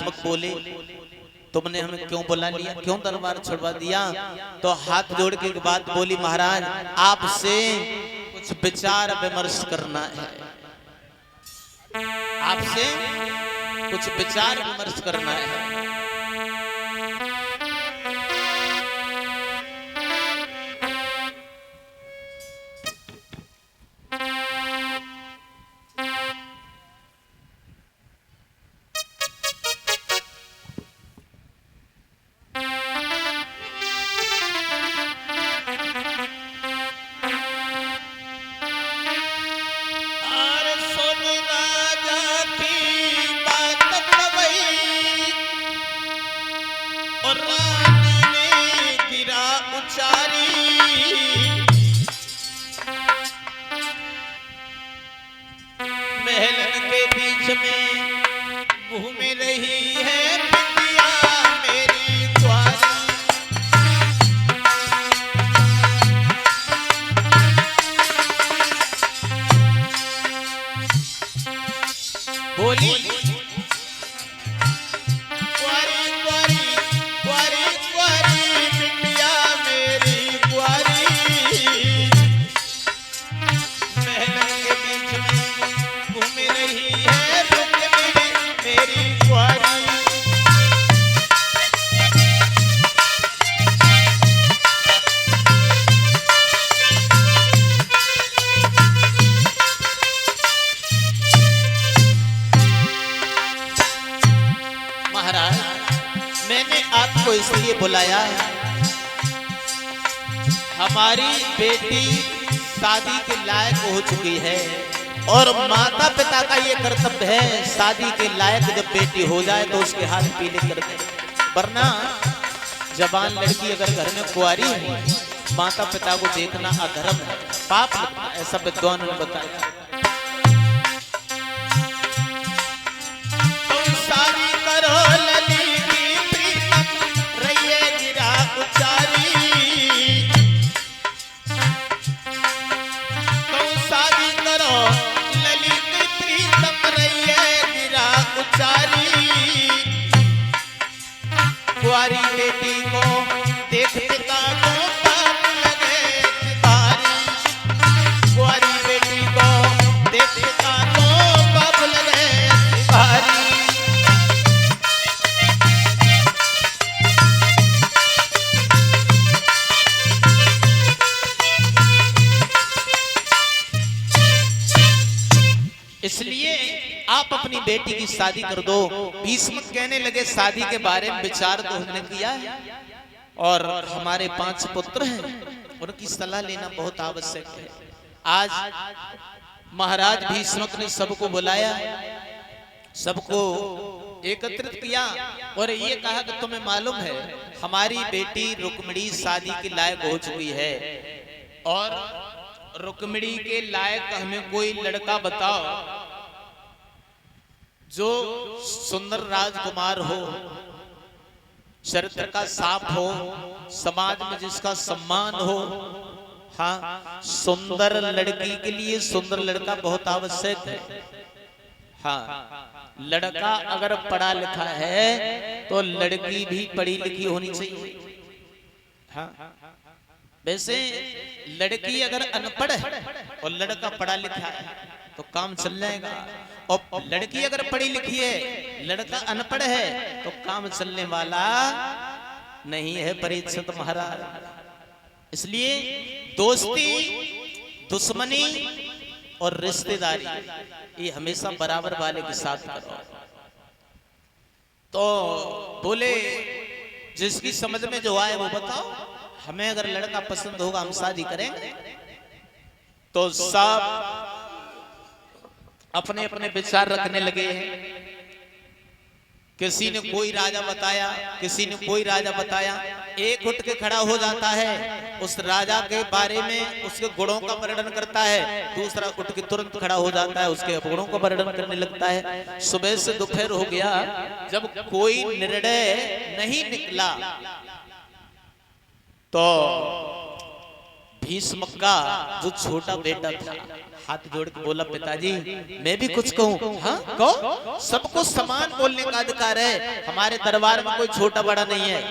बोले तुमने हमें क्यों बुला लिया, क्यों दरबार छुड़वा दिया? तो हाथ जोड़ के एक बात बोली, महाराज आपसे कुछ विचार विमर्श करना है, आपसे कुछ विचार विमर्श करना है। इसलिए बुलाया, हमारी बेटी शादी के लायक हो चुकी है और माता पिता का ये कर्तव्य है शादी के लायक जब बेटी हो जाए तो उसके हाथ पीले कर दे, वरना जवान लड़की अगर घर में कुंवारी है माता पिता को देखना अधर्म है, पाप लगता है, ऐसा विद्वानों ने बताया। कुंवारी बेटी को देख पिता को पाप लगे तिवारी, कुंवारी बेटी को देख पिता को पाप लगे तिवारी। इसलिए आप अपनी बेटी की शादी कर दो। भीष्म कहने लगे शादी के बारे में विचार तो हमने किया है और हमारे 5 पुत्र हैं, उनकी सलाह लेना बहुत आवश्यक है। आज महाराज भीष्म ने सबको बुलाया, सबको एकत्रित किया और ये कहा कि तुम्हें मालूम है हमारी बेटी रुक्मिणी शादी के लायक हो चुकी है और रुक्मिणी के लायक हमें कोई लड़का बताओ जो सुंदर राजकुमार हो, चरित्र का साफ हो, समाज में जिसका सम्मान हो। हाँ, सुंदर लड़की के लिए सुंदर लड़का बहुत आवश्यक है। हाँ, लड़का अगर पढ़ा लिखा है तो लड़की भी पढ़ी लिखी होनी चाहिए। हाँ, वैसे लड़की अगर अनपढ़ है और लड़का पढ़ा लिखा है तो काम चल जाएगा, और लड़की अगर पढ़ी लिखी है लड़का अनपढ़ है तो काम चलने वाला नहीं है परीक्षित महाराज। इसलिए दोस्ती, दुश्मनी और रिश्तेदारी ये हमेशा बराबर वाले के साथ करो। तो बोले जिसकी समझ में जो आए वो बताओ, हमें अगर लड़का पसंद होगा हम शादी करेंगे। तो सब अपने अपने विचार रखने लगे हैं। किसी ने कोई राजा बताया, किसी ने कोई राजा बताया। एक उठ के खड़ा हो जाता है, उस राजा के बारे में उसके गुणों का वर्णन करता है, दूसरा उठ के तुरंत खड़ा हो जाता है उसके गुणों का वर्णन करने लगता है। सुबह से दोपहर हो गया, जब कोई निर्णय नहीं निकला तो भीष्म का जो छोटा बेटा था हाथ जोड़ के बोला, पिताजी मैं भी कुछ कहूं। हाँ कहो, सबको समान बोलने का अधिकार है, हमारे दरबार में कोई छोटा बड़ा नहीं है।